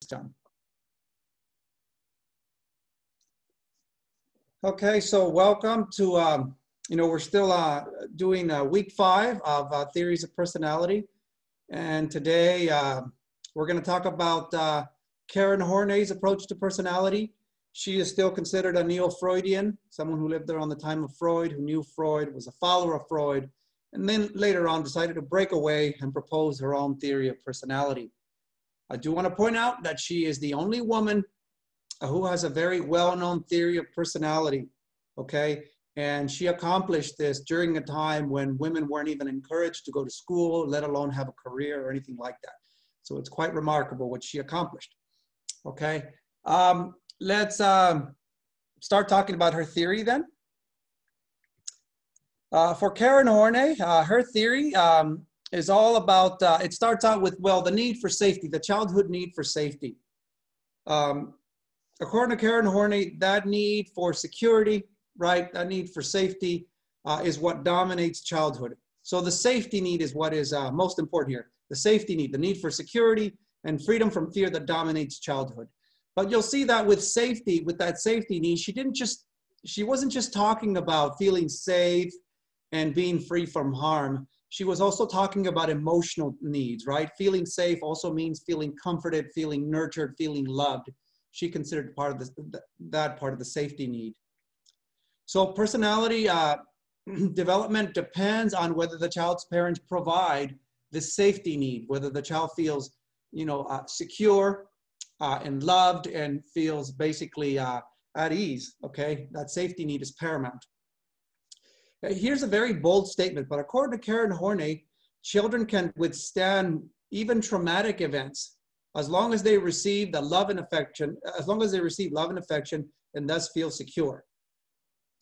done. Okay, so welcome to, we're still doing week 5 of theories of personality. And today we're going to talk about Karen Horney's approach to personality. She is still considered a neo-Freudian, someone who lived around the time of Freud, who knew Freud, was a follower of Freud, and then later on decided to break away and propose her own theory of personality. I do want to point out that she is the only woman who has a very well-known theory of personality, okay? And she accomplished this during a time when women weren't even encouraged to go to school, let alone have a career or anything like that. So it's quite remarkable what she accomplished, okay? Let's start talking about her theory then. For Karen Horney, her theory is all about, it starts out with, well, the need for safety, the childhood need for safety. According to Karen Horney, that need for security, right, that need for safety is what dominates childhood. So the safety need is what is most important here. The safety need, the need for security and freedom from fear that dominates childhood. But you'll see that with safety, with that safety need, she wasn't just talking about feeling safe and being free from harm. She was also talking about emotional needs, right? Feeling safe also means feeling comforted, feeling nurtured, feeling loved. She considered part of that part of the safety need. So personality development depends on whether the child's parents provide the safety need, whether the child feels, secure and loved and feels basically at ease, okay? That safety need is paramount. Here's a very bold statement, but according to Karen Horney, children can withstand even traumatic events as long as they receive the love and affection, and thus feel secure.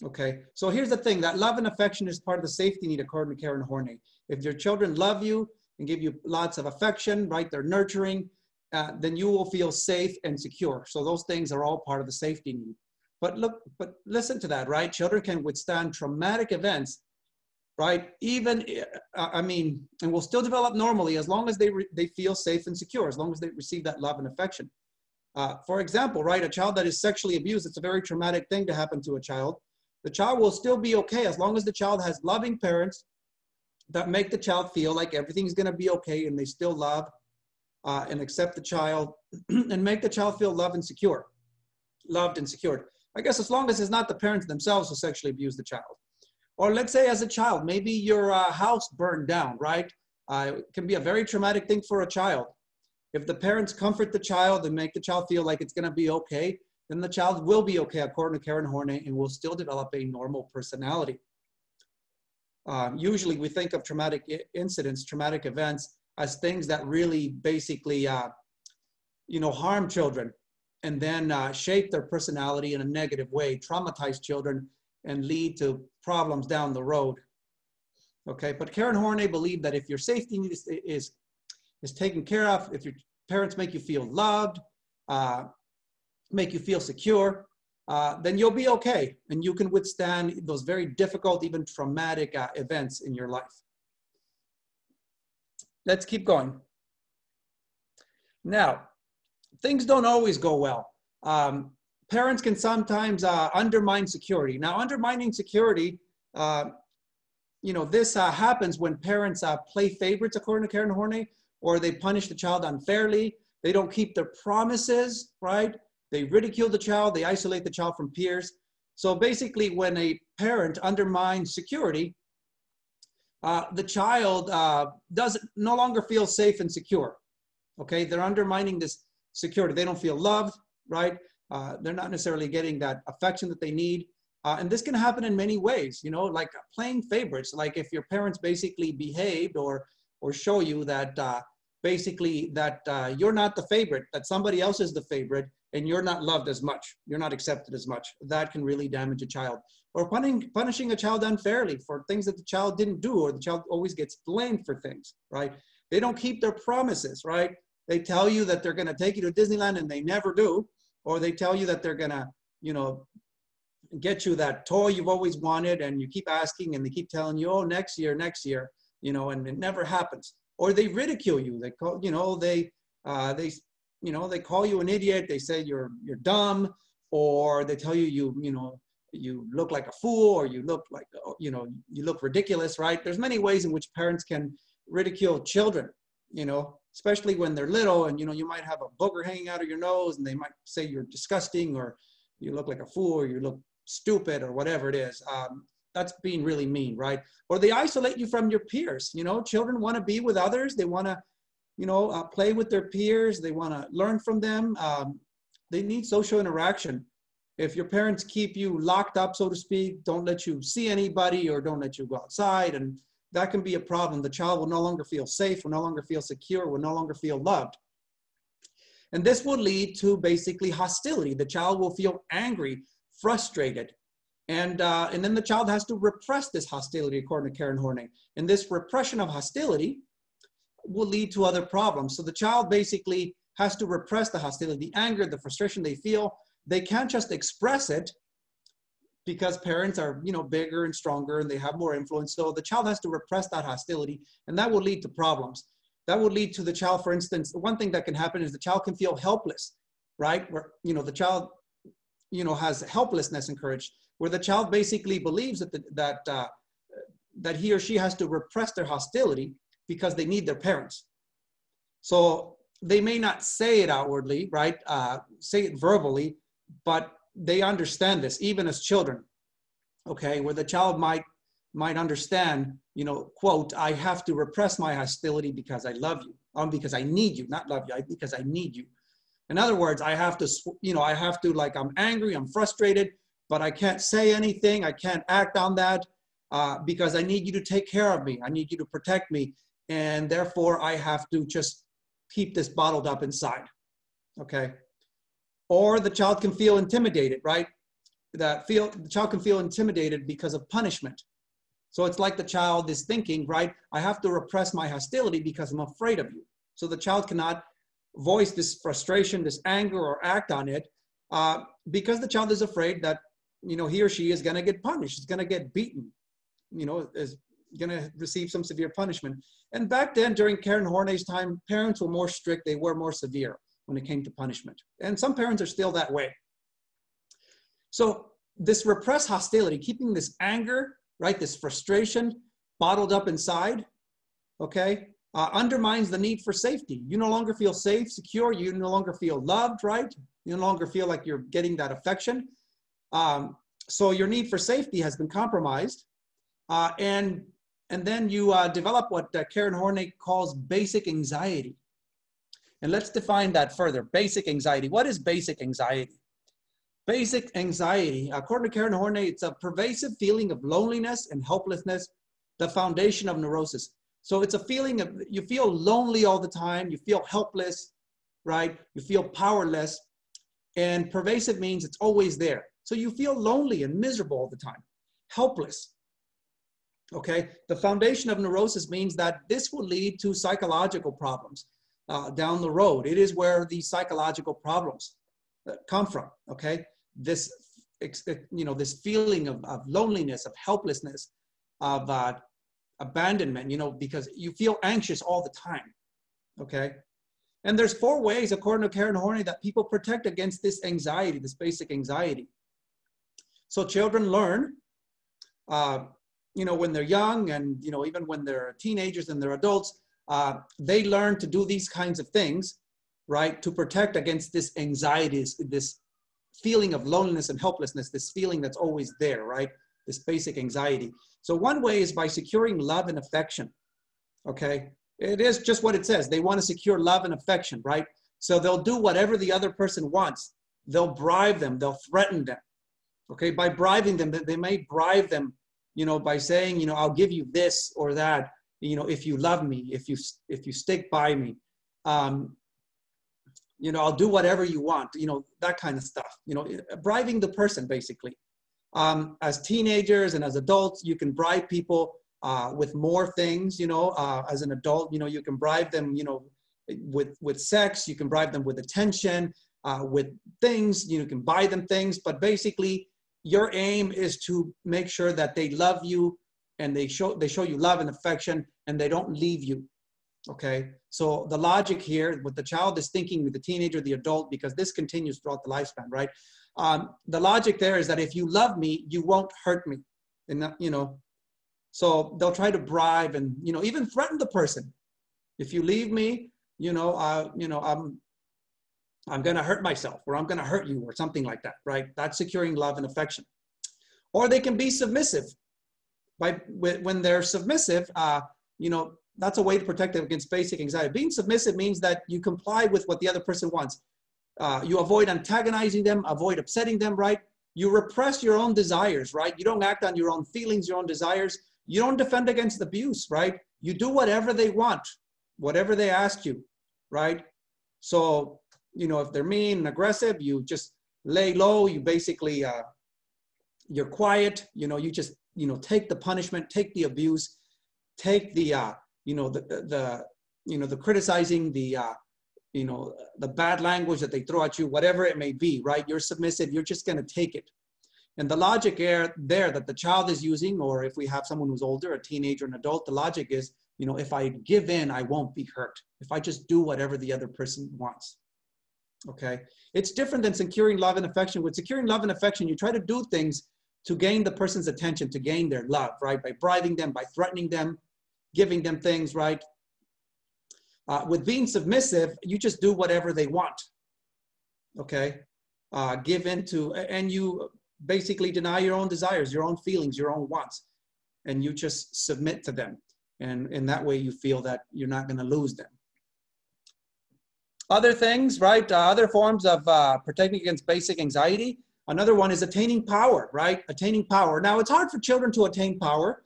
Okay, so here's the thing, that love and affection is part of the safety need according to Karen Horney. If your children love you and give you lots of affection, right, they're nurturing, then you will feel safe and secure. So those things are all part of the safety need. But listen to that, right? Children can withstand traumatic events, right? Even, and will still develop normally as long as they feel safe and secure, as long as they receive that love and affection. For example, right, a child that is sexually abused, it's a very traumatic thing to happen to a child. The child will still be okay as long as the child has loving parents that make the child feel like everything's going to be okay and they still love and accept the child and make the child feel loved and secured. I guess as long as it's not the parents themselves who sexually abuse the child. Or let's say as a child, maybe your house burned down, right? It can be a very traumatic thing for a child. If the parents comfort the child and make the child feel like it's going to be okay, then the child will be okay, according to Karen Horney, and will still develop a normal personality. Usually we think of traumatic incidents, traumatic events, as things that really basically, harm children and then shape their personality in a negative way, traumatize children and lead to problems down the road. Okay, but Karen Horney believed that if your safety need is taken care of, if your parents make you feel loved, make you feel secure, then you'll be okay. And you can withstand those very difficult, even traumatic events in your life. Let's keep going. Now, things don't always go well. Parents can sometimes undermine security. Now, undermining security, this happens when parents play favorites, according to Karen Horney, or they punish the child unfairly. They don't keep their promises, right? They ridicule the child. They isolate the child from peers. So basically, when a parent undermines security, the child no longer feel safe and secure. Okay, they're undermining this security. They don't feel loved, right? They're not necessarily getting that affection that they need. And this can happen in many ways, like playing favorites. Like if your parents basically behaved or show you that you're not the favorite, that somebody else is the favorite, and you're not loved as much, you're not accepted as much. That can really damage a child. Or punishing a child unfairly for things that the child didn't do, or the child always gets blamed for things, right? They don't keep their promises, right? They tell you that they're going to take you to Disneyland and they never do. Or they tell you that they're going to, get you that toy you've always wanted, and you keep asking and they keep telling you, oh, next year, and it never happens. Or they ridicule you. They call, they you know, they call you an idiot, they say you're dumb, or they tell you, you look like a fool, or you look like, you know, you look ridiculous, right? There's many ways in which parents can ridicule children, you know, especially when they're little, and, you know, you might have a booger hanging out of your nose and they might say you're disgusting, or you look like a fool, or you look stupid, or whatever it is. That's being really mean, right? Or they isolate you from your peers. You know, children want to be with others. They want to, you know, play with their peers. They want to learn from them. They need social interaction. If your parents keep you locked up, so to speak, don't let you see anybody, or don't let you go outside, and that can be a problem. The child will no longer feel safe, will no longer feel secure, will no longer feel loved. And this will lead to basically hostility. The child will feel angry, frustrated, and then the child has to repress this hostility, according to Karen Horney. And this repression of hostility will lead to other problems. So the child basically has to repress the hostility, the anger, the frustration they feel. They can't just express it, because parents are, you know, bigger and stronger and they have more influence. So the child has to repress that hostility, and that will lead to problems. That will lead to the child, for instance, one thing that can happen is the child can feel helpless, right? Where, you know, the child, you know, has helplessness encouraged, where the child basically believes that he or she has to repress their hostility because they need their parents. So they may not say it outwardly, right? Say it verbally, but they understand this, even as children, okay? Where the child might understand, you know, quote, I have to repress my hostility because I love you, because I need you, not love you, because I need you. In other words, I have to, you know, like, I'm angry, I'm frustrated, but I can't say anything, I can't act on that because I need you to take care of me, I need you to protect me, and therefore I have to just keep this bottled up inside, okay? Or the child can feel intimidated, right? The child can feel intimidated because of punishment. So it's like the child is thinking, right, I have to repress my hostility because I'm afraid of you. So the child cannot voice this frustration, this anger, or act on it because the child is afraid that, you know, he or she is going to get punished, is going to get beaten, you know, is going to receive some severe punishment. And back then, during Karen Horney's time, parents were more strict, they were more severe when it came to punishment. And some parents are still that way. So this repressed hostility, keeping this anger, right, this frustration bottled up inside, okay, undermines the need for safety. You no longer feel safe, secure, you no longer feel loved, right? You no longer feel like you're getting that affection. So your need for safety has been compromised. And then you develop what Karen Horney calls basic anxiety. And let's define that further. Basic anxiety. What is basic anxiety? Basic anxiety, according to Karen Horney, it's a pervasive feeling of loneliness and helplessness, the foundation of neurosis. So it's a feeling of, you feel lonely all the time, you feel helpless, right? You feel powerless, and pervasive means it's always there. So you feel lonely and miserable all the time, helpless, okay? The foundation of neurosis means that this will lead to psychological problems down the road. It is where the psychological problems come from, okay? This, you know, this feeling of loneliness, of helplessness, of abandonment, you know, because you feel anxious all the time, okay? And there's 4 ways, according to Karen Horney, that people protect against this anxiety, this basic anxiety. So children learn, you know, when they're young, and, you know, even when they're teenagers and they're adults, they learn to do these kinds of things, right, to protect against this anxiety, this feeling of loneliness and helplessness, this feeling that's always there, right, this basic anxiety. So one way is by securing love and affection, okay? It is just what it says. They want to secure love and affection, right? So they'll do whatever the other person wants. They'll bribe them, they'll threaten them, okay? By bribing them, they may bribe them, you know, by saying, you know, I'll give you this or that, you know, if you love me, if you stick by me, you know, I'll do whatever you want, you know, that kind of stuff, you know, bribing the person basically. As teenagers and as adults, you can bribe people with more things, you know, as an adult, you know, you can bribe them, you know, with sex, you can bribe them with attention, with things, you can buy them things, but basically your aim is to make sure that they love you and they show you love and affection and they don't leave you. Okay, so the logic here, what the child is thinking with the teenager, the adult, because this continues throughout the lifespan, right? The logic there is that if you love me, you won't hurt me. And, you know, so they'll try to bribe and, you know, even threaten the person. If you leave me, I'm going to hurt myself, or I'm going to hurt you, or something like that, right? That's securing love and affection. Or they can be submissive. When they're submissive, you know, that's a way to protect them against basic anxiety. Being submissive means that you comply with what the other person wants. You avoid antagonizing them, avoid upsetting them, right? You repress your own desires, right? You don't act on your own feelings, your own desires. You don't defend against abuse, right? You do whatever they want, whatever they ask you, right? So, you know, if they're mean and aggressive, you just lay low. You basically, you're quiet. You know, you just, you know, take the punishment, take the abuse, take the, the criticizing, the bad language that they throw at you, whatever it may be, right? You're submissive. You're just going to take it. And the logic there that the child is using, or if we have someone who's older, a teenager, an adult, the logic is, you know, if I give in, I won't be hurt. If I just do whatever the other person wants. Okay. It's different than securing love and affection. With securing love and affection, you try to do things to gain the person's attention, to gain their love, right? By bribing them, by threatening them, giving them things, right? With being submissive, you just do whatever they want, okay? Give in to, and you basically deny your own desires, your own feelings, your own wants, and you just submit to them. And in that way, you feel that you're not going to lose them. Other things, right? Other forms of protecting against basic anxiety. Another one is attaining power, right? Attaining power. Now, it's hard for children to attain power.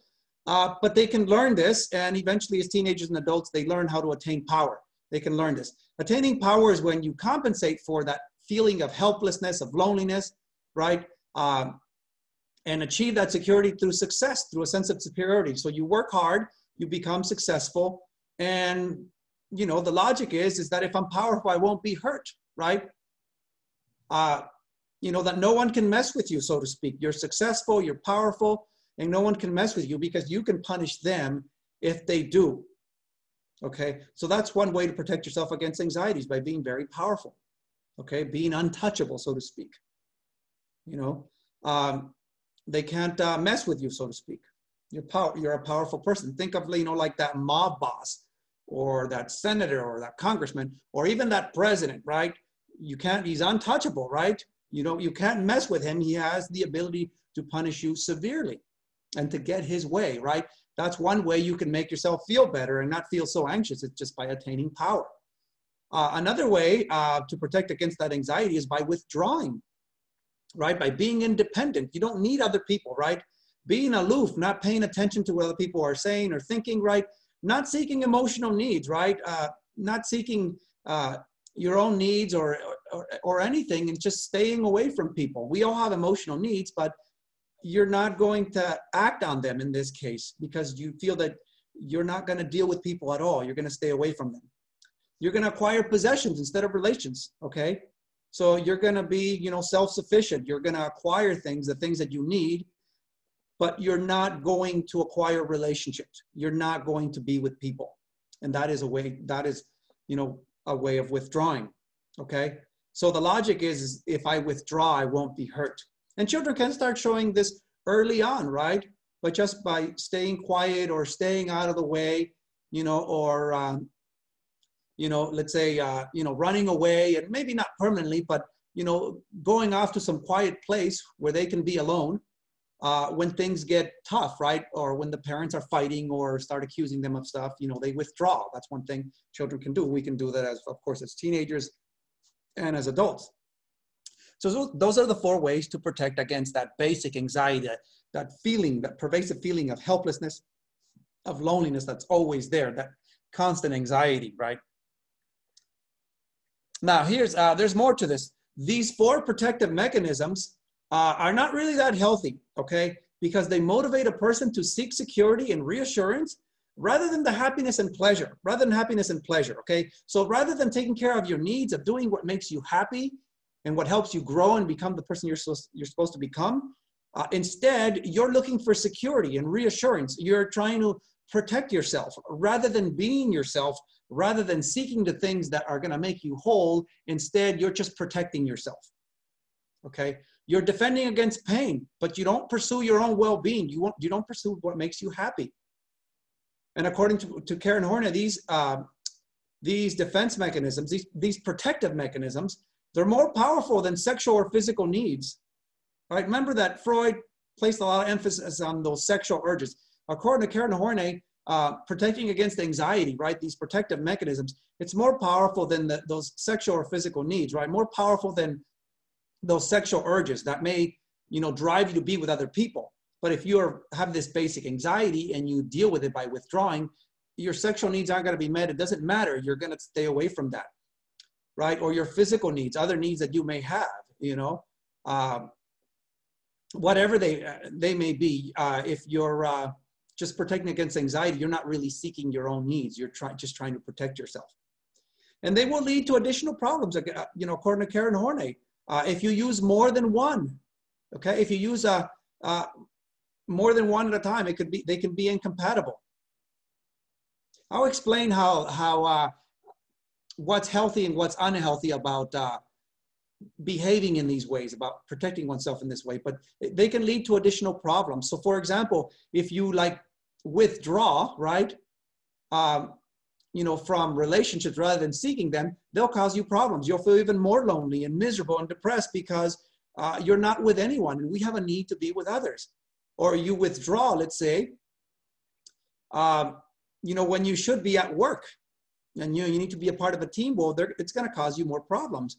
But they can learn this, and eventually as teenagers and adults, they learn how to attain power. They can learn this. Attaining power is when you compensate for that feeling of helplessness, of loneliness, right? And achieve that security through success, through a sense of superiority. So you work hard, you become successful, and you know, the logic is that if I'm powerful, I won't be hurt, right? You know, that no one can mess with you, so to speak. You're successful, you're powerful, and no one can mess with you because you can punish them if they do. Okay, so that's one way to protect yourself against anxieties, by being very powerful. Okay, being untouchable, so to speak. You know, they can't mess with you, so to speak. You're a powerful person. Think of, you know, like that mob boss, or that senator, or that congressman, or even that president, right? He's untouchable, right? You know, you can't mess with him. He has the ability to punish you severely and to get his way, right? That's one way you can make yourself feel better and not feel so anxious. It's just by attaining power. Another way to protect against that anxiety is by withdrawing, right? By being independent. You don't need other people, right? Being aloof, not paying attention to what other people are saying or thinking, right? Not seeking emotional needs, right? Not seeking your own needs or anything, and just staying away from people. We all have emotional needs, but you're not going to act on them in this case because you feel that you're not going to deal with people at all. You're going to stay away from them. You're going to acquire possessions instead of relations, okay? So you're going to be, you know, self-sufficient. You're going to acquire things, the things that you need, but you're not going to acquire relationships. You're not going to be with people. And that is a way, you know, a way of withdrawing, okay? So the logic is if I withdraw, I won't be hurt. And children can start showing this early on, right? But just by staying quiet or staying out of the way, you know, or, you know, let's say, you know, running away, and maybe not permanently, but, you know, going off to some quiet place where they can be alone when things get tough, right? Or when the parents are fighting or start accusing them of stuff, you know, they withdraw. That's one thing children can do. We can do that, as, of course, as teenagers and as adults. So those are the 4 ways to protect against that basic anxiety, that feeling, that pervasive feeling of helplessness, of loneliness that's always there, that constant anxiety, right? Now, there's more to this. These 4 protective mechanisms are not really that healthy, okay? Because they motivate a person to seek security and reassurance rather than happiness and pleasure, okay? So rather than taking care of your needs, of doing what makes you happy and what helps you grow and become the person you're supposed to become, instead, you're looking for security and reassurance. You're trying to protect yourself rather than being yourself, rather than seeking the things that are going to make you whole. Instead, you're just protecting yourself. Okay. You're defending against pain, but you don't pursue your own well-being. You don't pursue what makes you happy. And according to Karen Horney, these defense mechanisms, these protective mechanisms, they're more powerful than sexual or physical needs. Right? Remember that Freud placed a lot of emphasis on those sexual urges. According to Karen Horney, protecting against anxiety, right? These protective mechanisms, it's more powerful than those sexual or physical needs, right? More powerful than those sexual urges that may, drive you to be with other people. But if you have this basic anxiety and you deal with it by withdrawing, your sexual needs aren't going to be met. It doesn't matter. You're going to stay away from that, right? Or your physical needs, other needs that you may have, whatever they may be. If you're just protecting against anxiety, you're not really seeking your own needs. You're just trying to protect yourself. And they will lead to additional problems, according to Karen Horney. If you use more than one, okay? If you use more than one at a time, they can be incompatible. I'll explain how what's healthy and what's unhealthy about behaving in these ways, about protecting oneself in this way, but they can lead to additional problems. So for example, if you withdraw, right, from relationships rather than seeking them, they'll cause you problems. You'll feel even more lonely and miserable and depressed because you're not with anyone, and we have a need to be with others. Or you withdraw, let's say, when you should be at work and you need to be a part of a team, well, it's going to cause you more problems.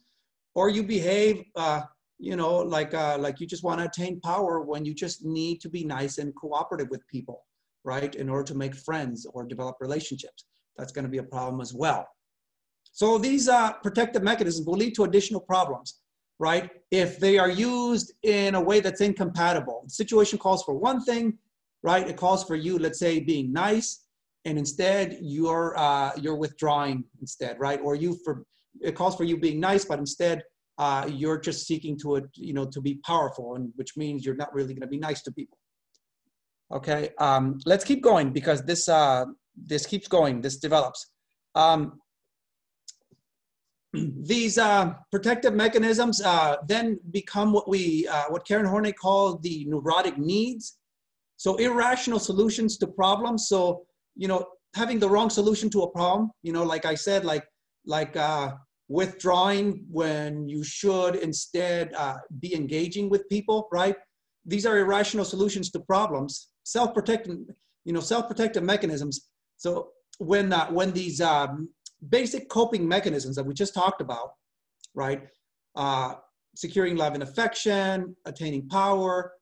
Or you behave, like you just want to attain power when you just need to be nice and cooperative with people, right? In order to make friends or develop relationships. That's going to be a problem as well. So these protective mechanisms will lead to additional problems, right? If they are used in a way that's incompatible. The situation calls for one thing, right? It calls for you, let's say, being nice, and instead you're withdrawing instead, right? Or it calls for you being nice, but instead you're just seeking to be powerful, and which means you're not really going to be nice to people. Okay, let's keep going because this keeps going. This develops. These protective mechanisms then become what Karen Horney called the neurotic needs. So irrational solutions to problems. So having the wrong solution to a problem. Like I said, like withdrawing when you should instead be engaging with people, right? These are irrational solutions to problems. Self-protective mechanisms. So when these basic coping mechanisms that we just talked about, right? Securing love and affection, attaining power,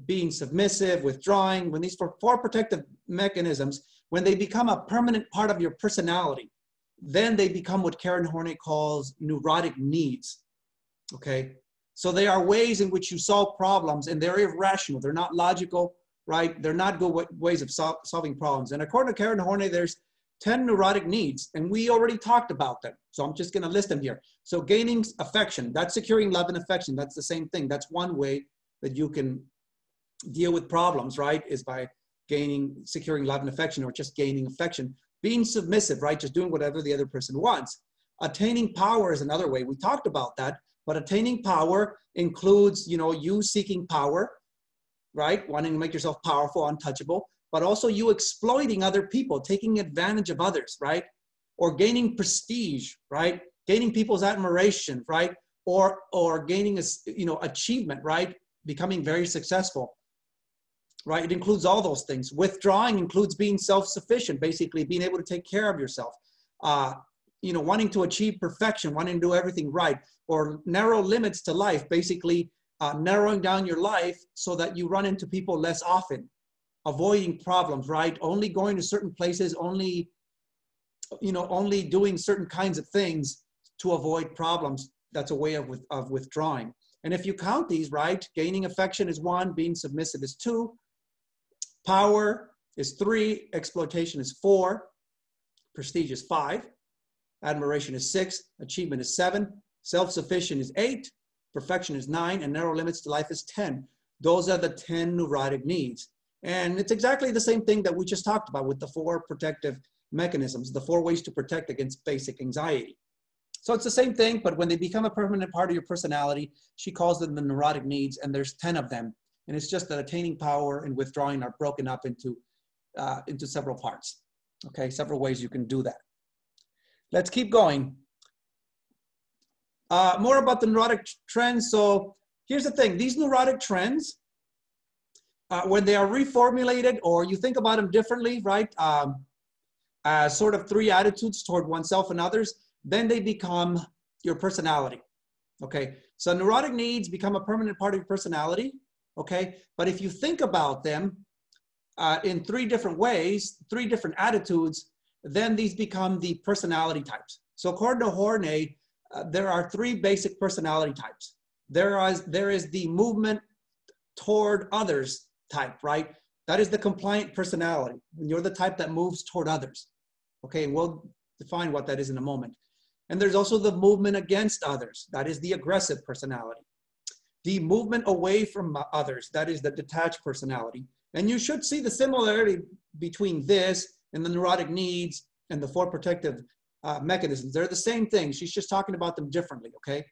being submissive, withdrawing. When these four protective mechanisms, when they become a permanent part of your personality, then they become what Karen Horney calls neurotic needs, okay? So they are ways in which you solve problems, and they're irrational. They're not logical, right? They're not good ways of solving problems. And according to Karen Horney, there's 10 neurotic needs, and we already talked about them. So I'm just going to list them here. So gaining affection, that's securing love and affection. That's the same thing. That's one way that you can deal with problems, right? Is by securing love and affection, or just gaining affection. Being submissive, right? Just doing whatever the other person wants. Attaining power is another way. We talked about that, but attaining power includes, you seeking power, right? Wanting to make yourself powerful, untouchable, but also you exploiting other people, taking advantage of others, right? Or gaining prestige, right? Gaining people's admiration, right? Or gaining, achievement, right? Becoming very successful, right? It includes all those things. Withdrawing includes being self-sufficient, basically being able to take care of yourself, wanting to achieve perfection, wanting to do everything right, or narrow limits to life, basically narrowing down your life so that you run into people less often, avoiding problems, right? Only going to certain places, only doing certain kinds of things to avoid problems. That's a way of withdrawing. And if you count these, right, gaining affection is 1, being submissive is 2, power is 3, exploitation is 4, prestige is 5, admiration is 6, achievement is 7, self-sufficient is 8, perfection is 9, and narrow limits to life is 10. Those are the 10 neurotic needs. And it's exactly the same thing that we just talked about with the 4 protective mechanisms, the 4 ways to protect against basic anxiety. So it's the same thing, but when they become a permanent part of your personality, she calls them the neurotic needs, and there's 10 of them. And it's just that attaining power and withdrawing are broken up into several parts. Okay, several ways you can do that. Let's keep going. More about the neurotic trends. So here's the thing, these neurotic trends, when they are reformulated or you think about them differently, right? As sort of 3 attitudes toward oneself and others, then they become your personality, okay? So neurotic needs become a permanent part of your personality, okay? But if you think about them in 3 different ways, 3 different attitudes, then these become the personality types. So according to Horney, there are 3 basic personality types. There is the movement toward others type, right? That is the compliant personality. You're the type that moves toward others. Okay, we'll define what that is in a moment. And there's also the movement against others. That is the aggressive personality. The movement away from others. That is the detached personality. And you should see the similarity between this and the neurotic needs and the 4 protective mechanisms. They're the same thing. She's just talking about them differently, okay?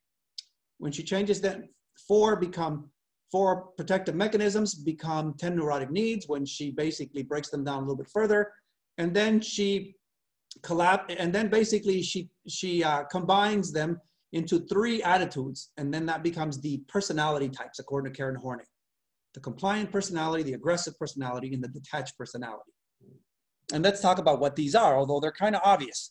When she changes that, 4 protective mechanisms become 10 neurotic needs when she basically breaks them down a little bit further. And then she combines them into 3 attitudes, and then that becomes the personality types according to Karen Horney. The compliant personality, the aggressive personality, and the detached personality. And let's talk about what these are, although they're kind of obvious.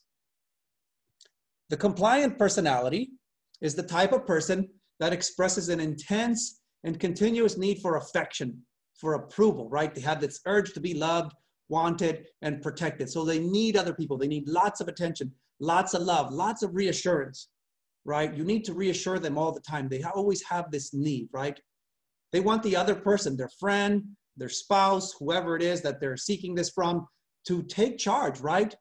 The compliant personality is the type of person that expresses an intense and continuous need for affection, for approval, right? They have this urge to be loved, wanted, and protected. So they need other people. They need lots of attention, lots of love, lots of reassurance, right? You need to reassure them all the time. They always have this need, right? They want the other person, their friend, their spouse, whoever it is that they're seeking this from, to take charge, right?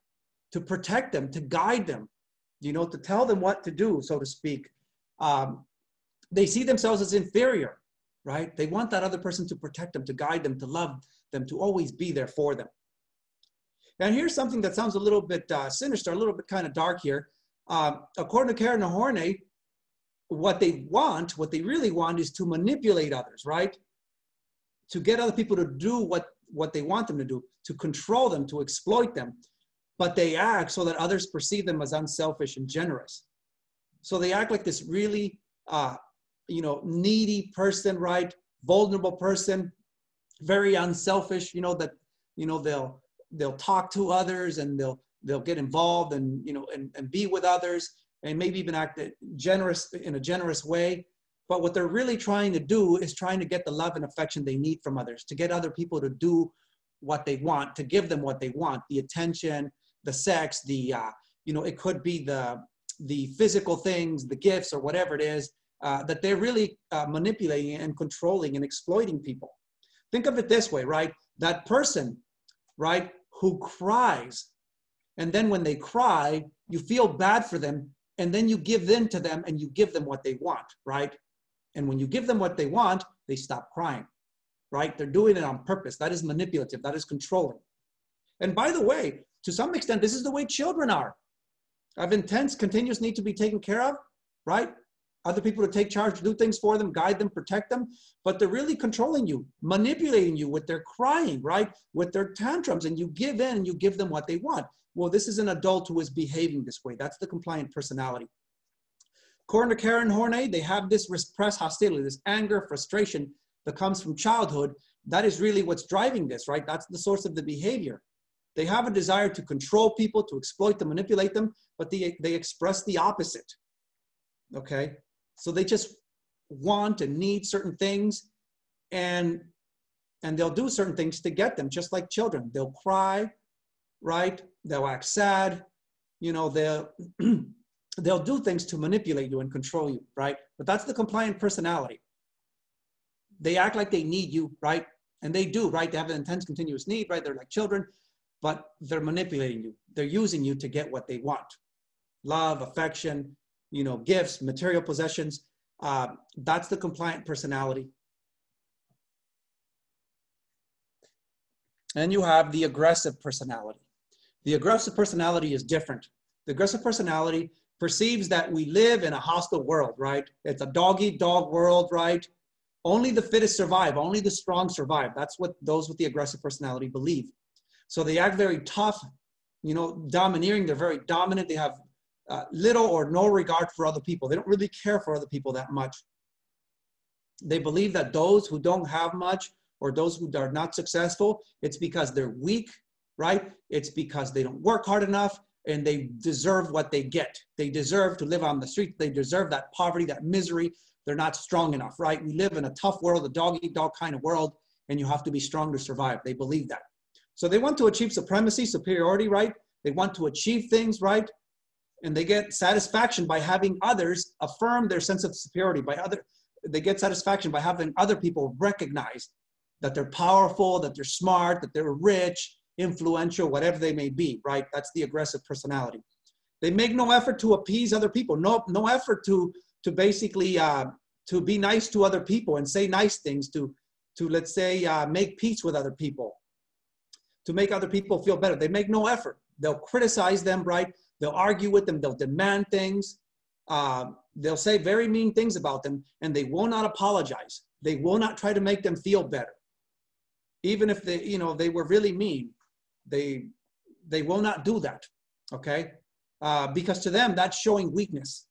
To protect them, to guide them, you know, to tell them what to do, so to speak. They see themselves as inferior, right? They want that other person to protect them, to guide them, to love them, to always be there for them. And here's something that sounds a little bit sinister, a little bit kind of dark here. According to Karen Horney, what they really want is to manipulate others, right? To get other people to do what they want them to do, to control them, to exploit them. But they act so that others perceive them as unselfish and generous. So they act like this really, needy person, right? Vulnerable person, very unselfish, they'll talk to others and they'll get involved and, and be with others and maybe even act in a generous way. But what they're really trying to do is trying to get the love and affection they need from others, to get other people to do what they want, to give them what they want, the attention, the sex, it could be the physical things, the gifts or whatever it is, that they're really manipulating and controlling and exploiting people. Think of it this way, right? That person, right, who cries, and then when they cry, you feel bad for them, and then you give in to them and you give them what they want, right? And when you give them what they want, they stop crying, right? They're doing it on purpose. That is manipulative. That is controlling. And by the way, to some extent, this is the way children are. Have intense, continuous need to be taken care of, right? Other people to take charge, to do things for them, guide them, protect them, but they're really controlling you, manipulating you with their crying, right? With their tantrums, and you give in and you give them what they want. Well, this is an adult who is behaving this way. That's the compliant personality. According to Karen Horney, they have this repressed hostility, this anger, frustration that comes from childhood. That is really what's driving this, right? That's the source of the behavior. They have a desire to control people, to exploit them, manipulate them, but they express the opposite, okay? So they just want and need certain things, and they'll do certain things to get them, just like children. They'll cry, right? They'll act sad, they'll do things to manipulate you and control you, right? But that's the compliant personality. They act like they need you, right? And they do, right? They have an intense, continuous need, right? They're like children, but they're manipulating you. They're using you to get what they want. Love, affection, gifts, material possessions. That's the compliant personality. And you have the aggressive personality. The aggressive personality is different. The aggressive personality perceives that we live in a hostile world, right? It's a dog-eat-dog world, right? Only the fittest survive, only the strong survive. That's what those with the aggressive personality believe. So they act very tough, you know, domineering. They're very dominant. They have little or no regard for other people. They don't really care for other people that much. They believe that those who don't have much or those who are not successful, it's because they're weak, right? It's because they don't work hard enough and they deserve what they get. They deserve to live on the street. They deserve that poverty, that misery. They're not strong enough, right? We live in a tough world, a dog-eat-dog kind of world, and you have to be strong to survive. They believe that. So they want to achieve supremacy, superiority, right? They want to achieve things, right? And they get satisfaction by having others affirm their sense of superiority. They get satisfaction by having other people recognize that they're powerful, that they're smart, that they're rich, influential, whatever they may be, right? That's the aggressive personality. They make no effort to appease other people, no effort to basically to be nice to other people and say nice things, to let's say make peace with other people, to make other people feel better. They make no effort. They'll criticize them, right? They'll argue with them. They'll demand things. They'll say very mean things about them, and they will not apologize. They will not try to make them feel better. Even if they, you know, they were really mean, they will not do that, okay? Because to them, that's showing weakness,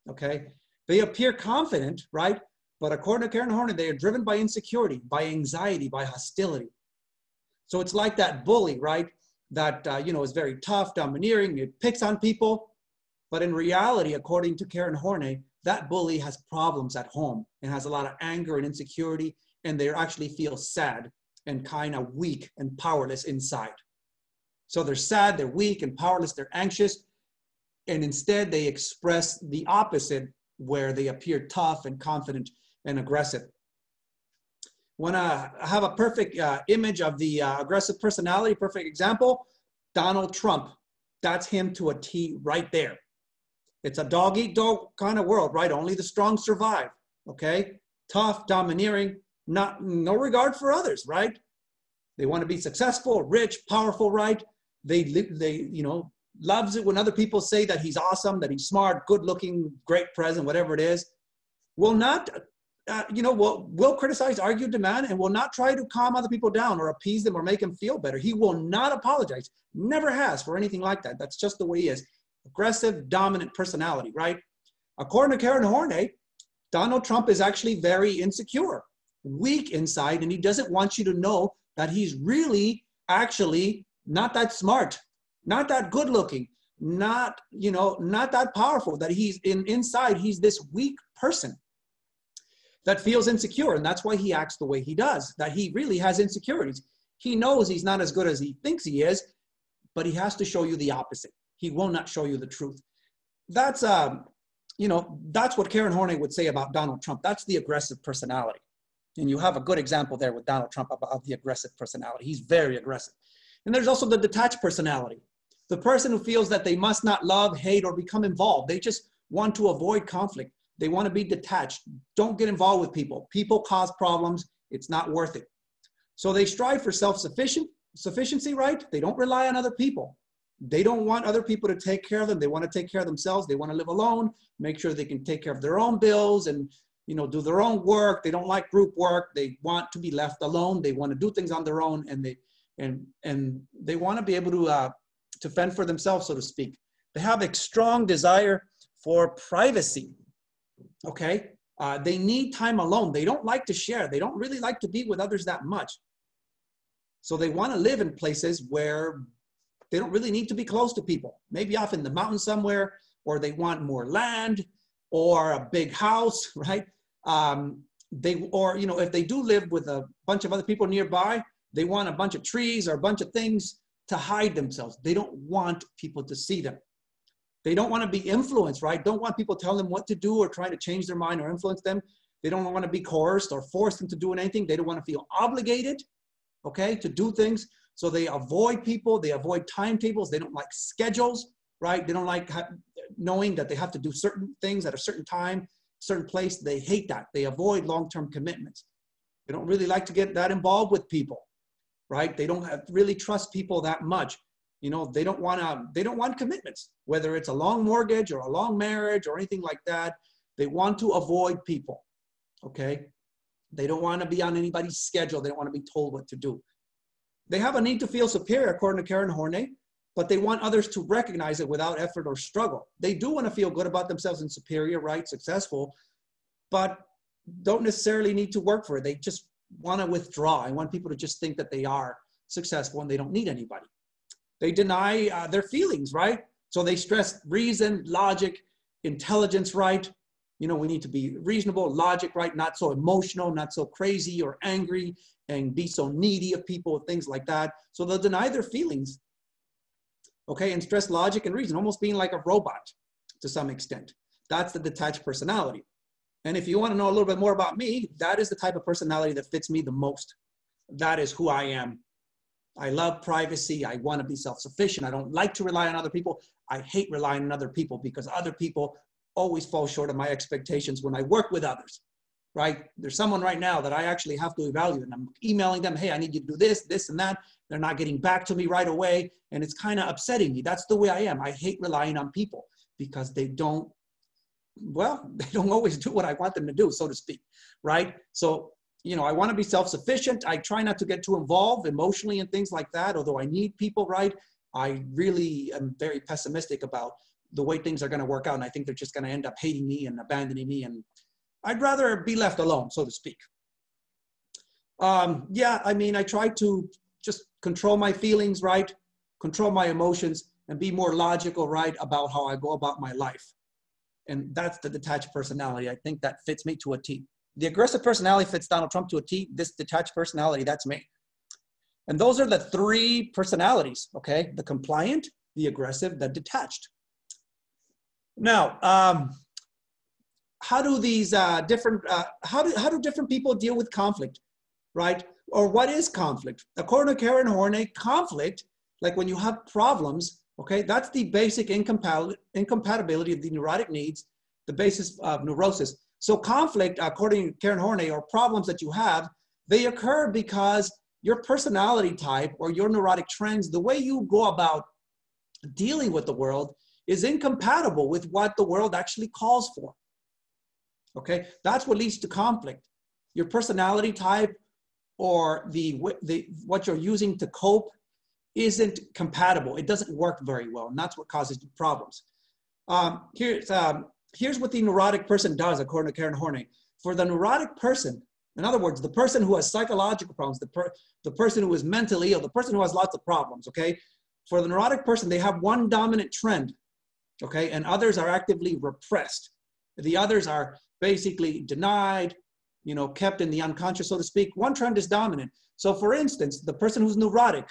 okay? They appear confident, right? But according to Karen Horney, they are driven by insecurity, by anxiety, by hostility. So it's like that bully, right? That, you know, is very tough, domineering, it picks on people. But in reality, according to Karen Horney, that bully has problems at home and has a lot of anger and insecurity, and they actually feel sad and kind of weak and powerless inside. So they're sad, they're weak and powerless, they're anxious, and instead they express the opposite, where they appear tough and confident and aggressive. Want to have a perfect image of the aggressive personality, perfect example, Donald Trump. That's him to a T right there. It's a dog-eat-dog kind of world, right? Only the strong survive, okay? Tough, domineering, no regard for others, right? They want to be successful, rich, powerful, right? They you know, loves it when other people say that he's awesome, that he's smart, good-looking, great president, whatever it is. Will not, you know, will criticize, argue, demand, and will not try to calm other people down or appease them or make them feel better. He will not apologize, never has for anything like that. That's just the way he is. Aggressive, dominant personality, right? According to Karen Horney, Donald Trump is actually very insecure, weak inside, and he doesn't want you to know that he's really actually not that smart, not that good looking, not, you know, not that powerful, that he's inside, he's this weak person that feels insecure. And that's why he acts the way he does, that he really has insecurities. He knows he's not as good as he thinks he is, but he has to show you the opposite. He will not show you the truth. That's, you know, that's what Karen Horney would say about Donald Trump. That's the aggressive personality. And you have a good example there with Donald Trump of the aggressive personality. He's very aggressive. And there's also the detached personality. The person who feels that they must not love, hate, or become involved. They just want to avoid conflict. They want to be detached. Don't get involved with people. People cause problems. It's not worth it. So they strive for self-sufficiency, right? They don't rely on other people. They don't want other people to take care of them. They want to take care of themselves. They want to live alone, make sure they can take care of their own bills and, you know, do their own work. They don't like group work. They want to be left alone. They want to do things on their own, and they want to be able to fend for themselves, so to speak. They have a strong desire for privacy. Okay, they need time alone. They don't like to share. They don't really like to be with others that much. So they want to live in places where they don't really need to be close to people. Maybe off in the mountains somewhere, or they want more land or a big house, right? Or, you know, if they do live with a bunch of other people nearby, they want a bunch of trees or a bunch of things to hide themselves. They don't want people to see them. They don't want to be influenced, right? Don't want people telling them what to do or trying to change their mind or influence them. They don't want to be coerced or forced into doing anything. They don't want to feel obligated, okay, to do things. So they avoid people. They avoid timetables. They don't like schedules, right? They don't like knowing that they have to do certain things at a certain time, certain place. They hate that. They avoid long-term commitments. They don't really like to get that involved with people. right? They don't really trust people that much. You know, they don't want commitments, whether it's a long mortgage or a long marriage or anything like that. They want to avoid people, okay? They don't want to be on anybody's schedule. They don't want to be told what to do. They have a need to feel superior, according to Karen Horney, but they want others to recognize it without effort or struggle. They do want to feel good about themselves and superior, right? Successful, but don't necessarily need to work for it. They just want to withdraw. I want people to just think that they are successful and they don't need anybody. They deny their feelings, right? So they stress reason, logic, intelligence, right? You know, we need to be reasonable, logic, right? Not so emotional, not so crazy or angry, and be so needy of people, things like that. So they'll deny their feelings, okay? And stress logic and reason, almost being like a robot to some extent. That's the detached personality. And if you want to know a little bit more about me, that is the type of personality that fits me the most. That is who I am. I love privacy. I want to be self-sufficient. I don't like to rely on other people. I hate relying on other people because other people always fall short of my expectations when I work with others, right? There's someone right now that I actually have to evaluate, and I'm emailing them, hey, I need you to do this, this, and that. They're not getting back to me right away, and it's kind of upsetting me. That's the way I am. I hate relying on people because they don't always do what I want them to do, so to speak, right? So, you know, I want to be self-sufficient. I try not to get too involved emotionally and things like that, although I need people, right? I really am very pessimistic about the way things are going to work out, and I think they're just going to end up hating me and abandoning me, and I'd rather be left alone, so to speak. Yeah, I mean, I try to just control my feelings, right? Control my emotions and be more logical, right, about how I go about my life. And that's the detached personality. I think that fits me to a T. The aggressive personality fits Donald Trump to a T. This detached personality, that's me. And those are the three personalities, okay? The compliant, the aggressive, the detached. Now, how do these how do different people deal with conflict, right? Or what is conflict? According to Karen Horney, conflict, like when you have problems, okay, that's the basic incompatibility of the neurotic needs, the basis of neurosis. So conflict, according to Karen Horney, or problems that you have, they occur because your personality type or your neurotic trends, the way you go about dealing with the world is incompatible with what the world actually calls for. Okay, that's what leads to conflict. Your personality type or what you're using to cope isn't compatible. It doesn't work very well, and that's what causes problems. Here's what the neurotic person does, according to Karen Horney. For the neurotic person, in other words, the person who has psychological problems, the person who is mentally ill, the person who has lots of problems, okay? For the neurotic person, they have one dominant trend, okay? And others are actively repressed. The others are basically denied, you know, kept in the unconscious, so to speak. One trend is dominant. So for instance, the person who's neurotic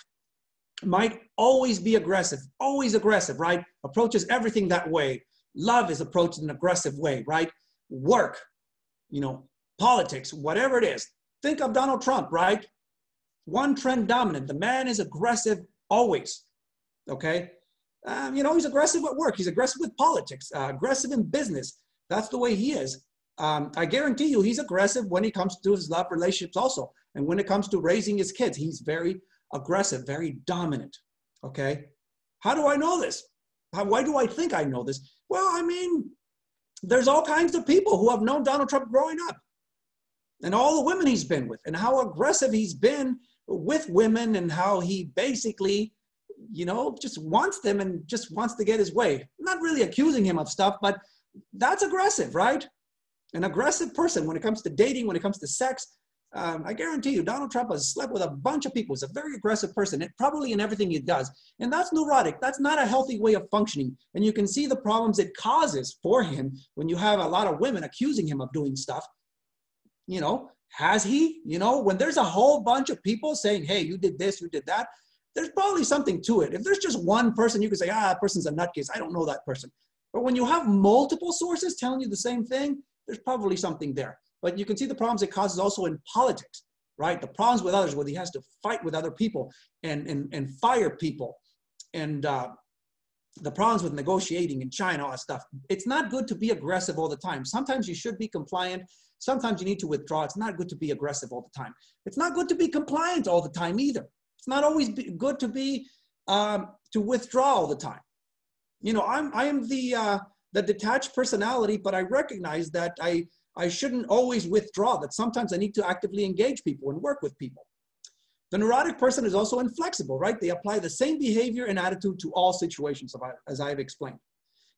might always be aggressive, right? Approaches everything that way. Love is approached in an aggressive way, right? Work, you know, politics, whatever it is. Think of Donald Trump, right? One trend dominant. The man is aggressive always, okay? You know, he's aggressive at work. He's aggressive with politics, aggressive in business. That's the way he is. I guarantee you he's aggressive when it comes to his love relationships also. And when it comes to raising his kids, he's very aggressive, very dominant, okay? How do I know this? Why do I think I know this? Well, I mean, there's all kinds of people who have known Donald Trump growing up and all the women he's been with and how aggressive he's been with women and how he basically, you know, just wants them and just wants to get his way. I'm not really accusing him of stuff, but that's aggressive, right? An aggressive person when it comes to dating, when it comes to sex. I guarantee you, Donald Trump has slept with a bunch of people. He's a very aggressive person, probably in everything he does. And that's neurotic. That's not a healthy way of functioning. And you can see the problems it causes for him when you have a lot of women accusing him of doing stuff. You know, has he? You know, when there's a whole bunch of people saying, hey, you did this, you did that, there's probably something to it. If there's just one person, you can say, that person's a nutcase. I don't know that person. But when you have multiple sources telling you the same thing, there's probably something there. But you can see the problems it causes also in politics, right? The problems with others, where he has to fight with other people and fire people. And the problems with negotiating in China, all that stuff. It's not good to be aggressive all the time. Sometimes you should be compliant. Sometimes you need to withdraw. It's not good to be aggressive all the time. It's not good to be compliant all the time either. It's not always good to be, to withdraw all the time. You know, I am the detached personality, but I recognize that I shouldn't always withdraw, that sometimes I need to actively engage people and work with people. The neurotic person is also inflexible, right? They apply the same behavior and attitude to all situations, as I've explained.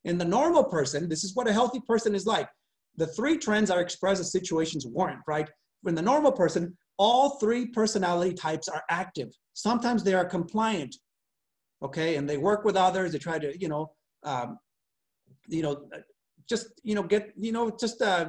In the normal person, this is what a healthy person is like. The three trends are expressed as situations warrant, right? In the normal person, all three personality types are active. Sometimes they are compliant, okay? And they work with others. They try to,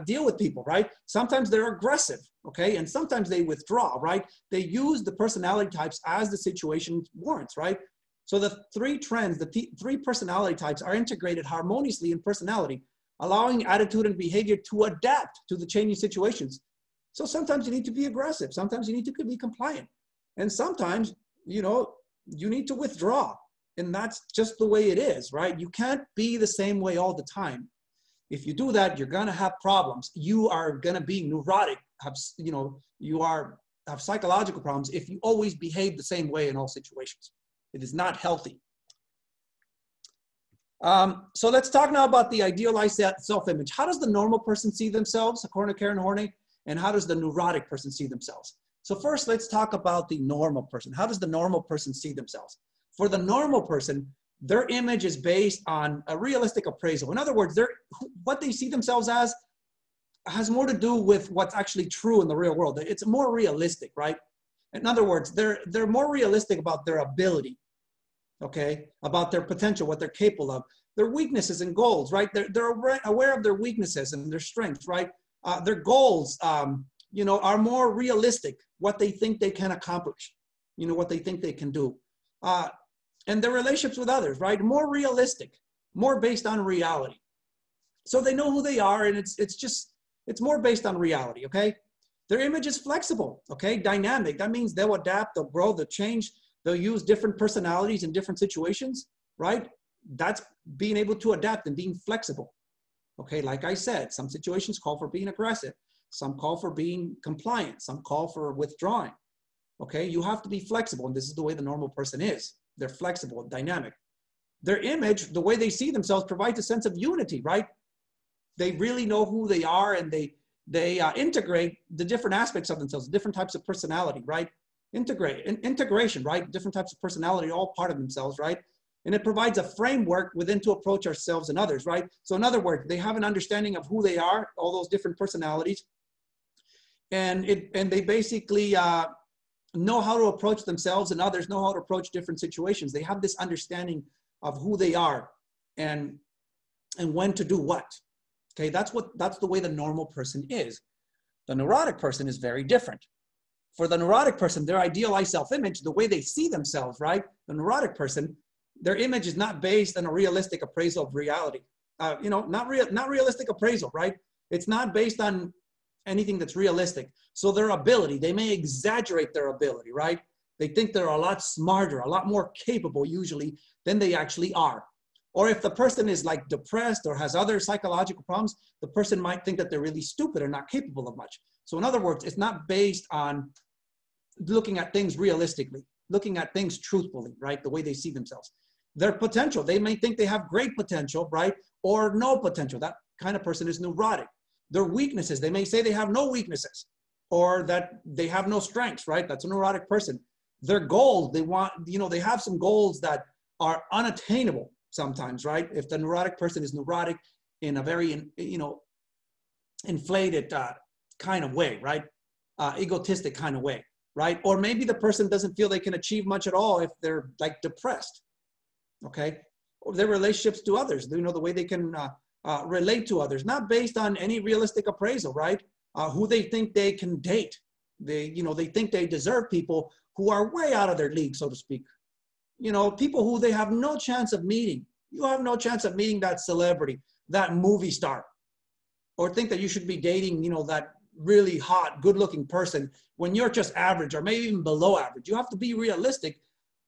deal with people, right? Sometimes they're aggressive, okay? And sometimes they withdraw, right? They use the personality types as the situation warrants, right? So the three trends, the three personality types are integrated harmoniously in personality, allowing attitude and behavior to adapt to the changing situations. So sometimes you need to be aggressive. Sometimes you need to be compliant. And sometimes, you need to withdraw. And that's just the way it is, right? You can't be the same way all the time. If you do that, you're going to have problems. You are going to be neurotic, have psychological problems if you always behave the same way in all situations. It is not healthy. So let's talk now about the idealized self-image. How does the normal person see themselves, according to Karen Horney, and how does the neurotic person see themselves? So first, let's talk about the normal person. How does the normal person see themselves? For the normal person, their image is based on a realistic appraisal. In other words, what they see themselves as has more to do with what's actually true in the real world. It's more realistic, right? In other words, they're more realistic about their ability, okay? About their potential, what they're capable of. Their weaknesses and goals, right? They're aware of their weaknesses and their strengths, right? Their goals, are more realistic, what they think they can accomplish, what they think they can do. And their relationships with others, right? More realistic, more based on reality. So they know who they are, and it's more based on reality, okay? Their image is flexible, okay? Dynamic. That means they'll adapt, they'll grow, they'll change, they'll use different personalities in different situations, right? That's being able to adapt and being flexible, okay? Like I said, some situations call for being aggressive. Some call for being compliant. Some call for withdrawing, okay? You have to be flexible, and this is the way the normal person is. They're flexible, dynamic. Their image, the way they see themselves, provides a sense of unity, right? They really know who they are, and they integrate the different aspects of themselves, different types of personality, right? Integration, right? Different types of personality, all part of themselves, right? And it provides a framework within to approach ourselves and others, right? So in other words, they have an understanding of who they are, all those different personalities, and they basically know how to approach themselves, and others know how to approach different situations. They have this understanding of who they are and when to do what. Okay, that's the way the normal person is. The neurotic person is very different. For the neurotic person, their idealized self-image, the way they see themselves, right? The neurotic person, their image is not based on a realistic appraisal of reality. Not realistic appraisal, right? It's not based on anything that's realistic. So their ability, they may exaggerate their ability, right? They think they're a lot smarter, a lot more capable usually than they actually are. Or if the person is like depressed or has other psychological problems, the person might think that they're really stupid or not capable of much. So in other words, it's not based on looking at things realistically, looking at things truthfully, right? The way they see themselves. Their potential, they may think they have great potential, right? Or no potential. That kind of person is neurotic. Their weaknesses, they may say they have no weaknesses or that they have no strengths, right? That's a neurotic person. Their goals, they have some goals that are unattainable sometimes, right? If the neurotic person is neurotic in a very, inflated kind of way, right? Egotistic kind of way, right? Or maybe the person doesn't feel they can achieve much at all if they're like depressed, okay? Or their relationships to others, the way they can relate to others, not based on any realistic appraisal, right? Who they think they can date. They think they deserve people who are way out of their league, so to speak. People who they have no chance of meeting. You have no chance of meeting that celebrity, that movie star, or think that you should be dating, that really hot, good-looking person when you're just average or maybe even below average. You have to be realistic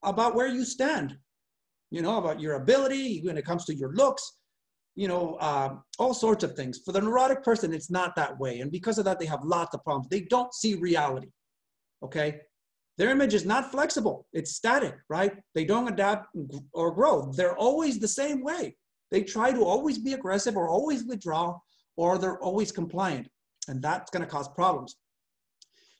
about where you stand, about your ability when it comes to your looks, all sorts of things. For the neurotic person, it's not that way. And because of that, they have lots of problems. They don't see reality, okay? Their image is not flexible. It's static, right? They don't adapt or grow. They're always the same way. They try to always be aggressive or always withdraw, or they're always compliant. And that's going to cause problems.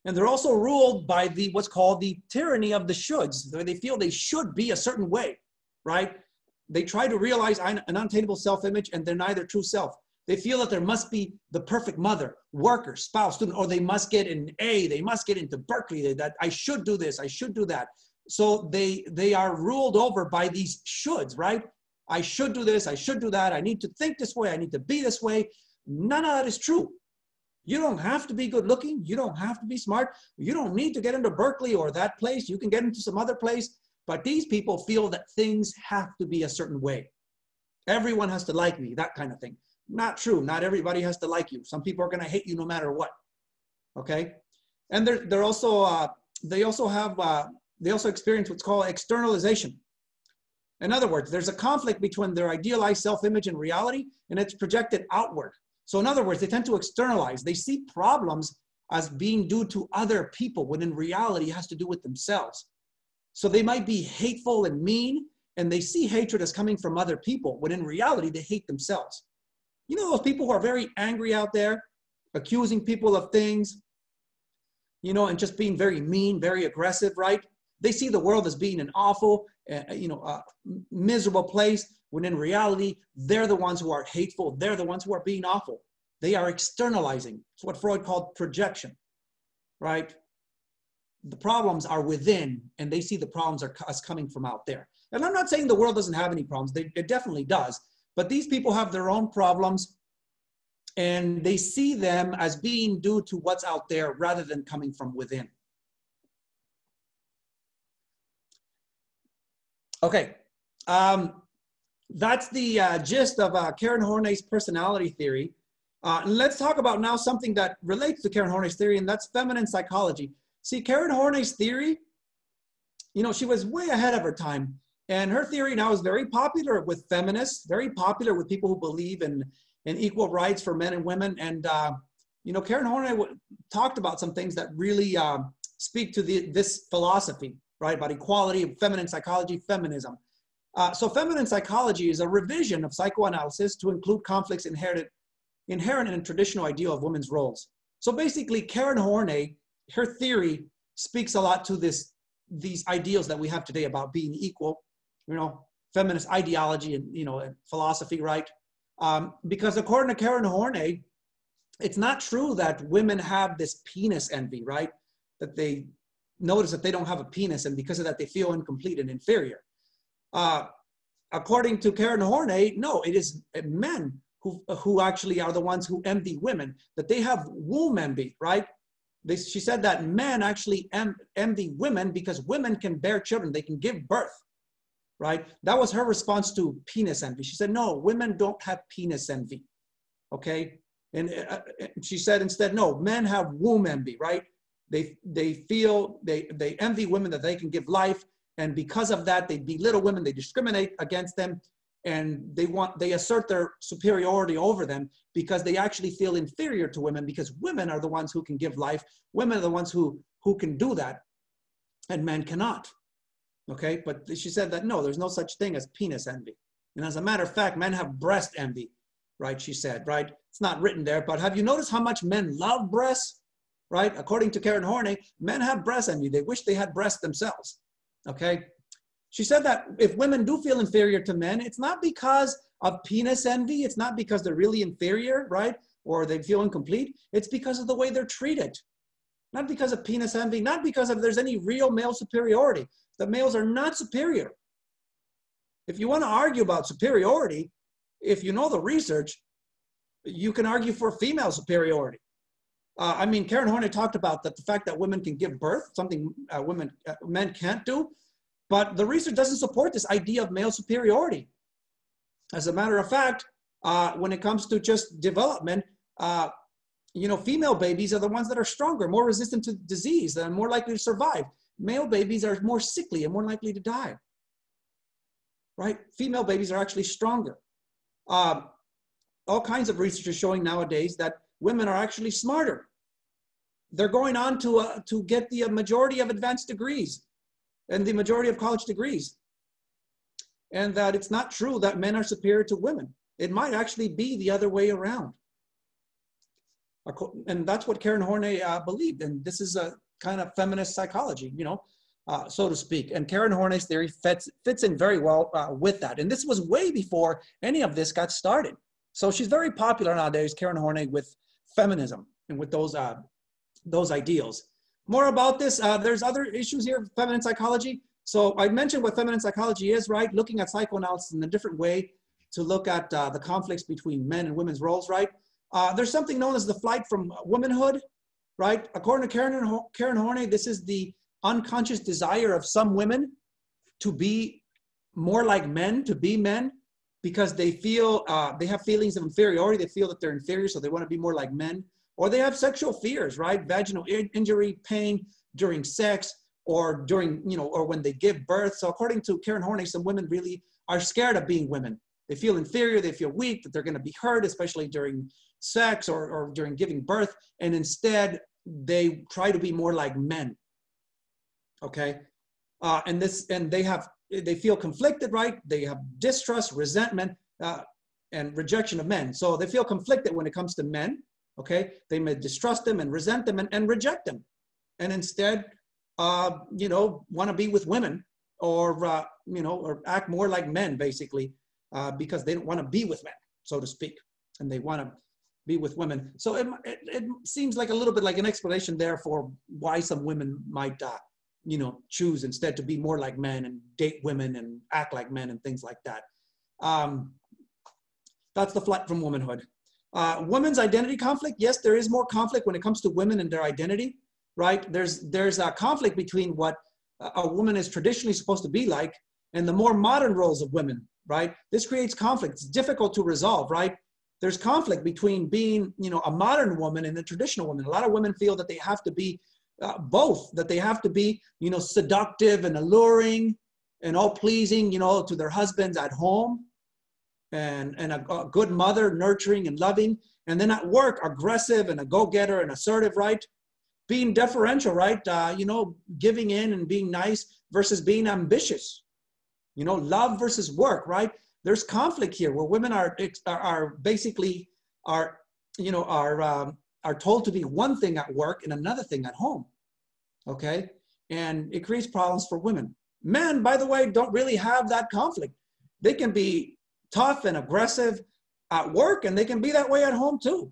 And they're also ruled by what's called the tyranny of the shoulds, where they feel they should be a certain way, right? They try to realize an unattainable self-image and deny their true self. They feel that there must be the perfect mother, worker, spouse, student, or they must get an A, they must get into Berkeley, that I should do this, I should do that. So they are ruled over by these shoulds, right? I should do this, I should do that, I need to think this way, I need to be this way. None of that is true. You don't have to be good looking, you don't have to be smart, you don't need to get into Berkeley or that place, you can get into some other place, but these people feel that things have to be a certain way. Everyone has to like me, that kind of thing. Not true. Not everybody has to like you. Some people are going to hate you no matter what. Okay. And they also experience what's called externalization. In other words, there's a conflict between their idealized self-image and reality, and it's projected outward. So in other words, they tend to externalize. They see problems as being due to other people, when in reality it has to do with themselves. So they might be hateful and mean, and they see hatred as coming from other people, when in reality they hate themselves. You know those people who are very angry out there, accusing people of things, you know, and just being very mean, very aggressive, right? They see the world as being an awful, miserable place, when in reality, they're the ones who are hateful. They're the ones who are being awful. They are externalizing. It's what Freud called projection, right? The problems are within, and they see the problems as coming from out there. And I'm not saying the world doesn't have any problems. It definitely does. But these people have their own problems, and they see them as being due to what's out there rather than coming from within. Okay, that's the gist of Karen Horney's personality theory. And let's talk about now something that relates to Karen Horney's theory, and that's feminine psychology. See, Karen Horney's theory, you know, she was way ahead of her time. And her theory now is very popular with feminists, very popular with people who believe in equal rights for men and women. And, you know, Karen Horney talked about some things that really speak to this philosophy, right, about equality, feminine psychology, feminism. So feminine psychology is a revision of psychoanalysis to include conflicts inherent in a traditional ideal of women's roles. So basically, Karen Horney, her theory speaks a lot to these ideals that we have today about being equal, you know, feminist ideology and, you know, and philosophy, right? Because according to Karen Horney, it's not true that women have this penis envy, right? That they notice that they don't have a penis, and because of that, they feel incomplete and inferior. According to Karen Horney, no, it is men who actually are the ones who envy women, that they have womb envy, right? She said that men actually envy women because women can bear children, they can give birth, right? That was her response to penis envy. She said, no, women don't have penis envy, okay? And she said instead, no, men have womb envy, right? They feel, they envy women that they can give life, and because of that, they belittle women, they discriminate against them, and they assert their superiority over them because they actually feel inferior to women, because women are the ones who can give life. Women are the ones who can do that, and men cannot. Okay, but she said that no, there's no such thing as penis envy. And as a matter of fact, men have breast envy, right? She said, right? It's not written there, but have you noticed how much men love breasts, right? According to Karen Horney, men have breast envy. They wish they had breasts themselves, okay? She said that if women do feel inferior to men, it's not because of penis envy. It's not because they're really inferior, right? Or they feel incomplete. It's because of the way they're treated. Not because of penis envy, not because of there's any real male superiority. The males are not superior. If you want to argue about superiority, if you know the research, you can argue for female superiority. I mean, Karen Horney talked about that the fact that women can give birth, something men can't do. But the research doesn't support this idea of male superiority. As a matter of fact, when it comes to just development, you know, female babies are the ones that are stronger, more resistant to disease, and more likely to survive. Male babies are more sickly and more likely to die, right? Female babies are actually stronger. All kinds of research is showing nowadays that women are actually smarter. they're going on to get the majority of advanced degrees and the majority of college degrees. And that it's not true that men are superior to women. It might actually be the other way around. And that's what Karen Horney believed. And this is a kind of feminist psychology, you know, so to speak. And Karen Horney's theory fits in very well with that. And this was way before any of this got started. So she's very popular nowadays, Karen Horney, with feminism and with those ideals. More about this, there's other issues here, feminine psychology. So I mentioned what feminine psychology is, right? Looking at psychoanalysis in a different way to look at the conflicts between men and women's roles, right? There's something known as the flight from womanhood, right? According to Karen Horney, this is the unconscious desire of some women to be more like men, to be men, because they feel, they have feelings of inferiority. They feel that they're inferior, so they want to be more like men. Or they have sexual fears, right? Vaginal injury, pain during sex, or during, you know, or when they give birth. So according to Karen Horney, some women really are scared of being women. They feel inferior, they feel weak, that they're going to be hurt, especially during sex or during giving birth. And instead, they try to be more like men. Okay. And they feel conflicted, right? They have distrust, resentment, and rejection of men. So they feel conflicted when it comes to men. Okay. They may distrust them and resent them and reject them. And instead, you know, want to be with women or, you know, or act more like men, basically, because they don't want to be with men, so to speak, and they want to be with women. So it seems like a little bit like an explanation there for why some women might, you know, choose instead to be more like men and date women and act like men and things like that. That's the flight from womanhood. Women's identity conflict. Yes, there is more conflict when it comes to women and their identity. Right? There's a conflict between what a woman is traditionally supposed to be like and the more modern roles of women, right? This creates conflict. It's difficult to resolve, right? There's conflict between being, you know, a modern woman and a traditional woman. A lot of women feel that they have to be both, that they have to be, you know, seductive and alluring and all pleasing, you know, to their husbands at home and a good mother, nurturing and loving. And then at work, aggressive and a go-getter and assertive, right? Being deferential, right? You know, giving in and being nice versus being ambitious. You know, love versus work, right? There's conflict here where women are basically you know, are told to be one thing at work and another thing at home. Okay, and it creates problems for women. Men, by the way, don't really have that conflict. They can be tough and aggressive at work, and they can be that way at home too.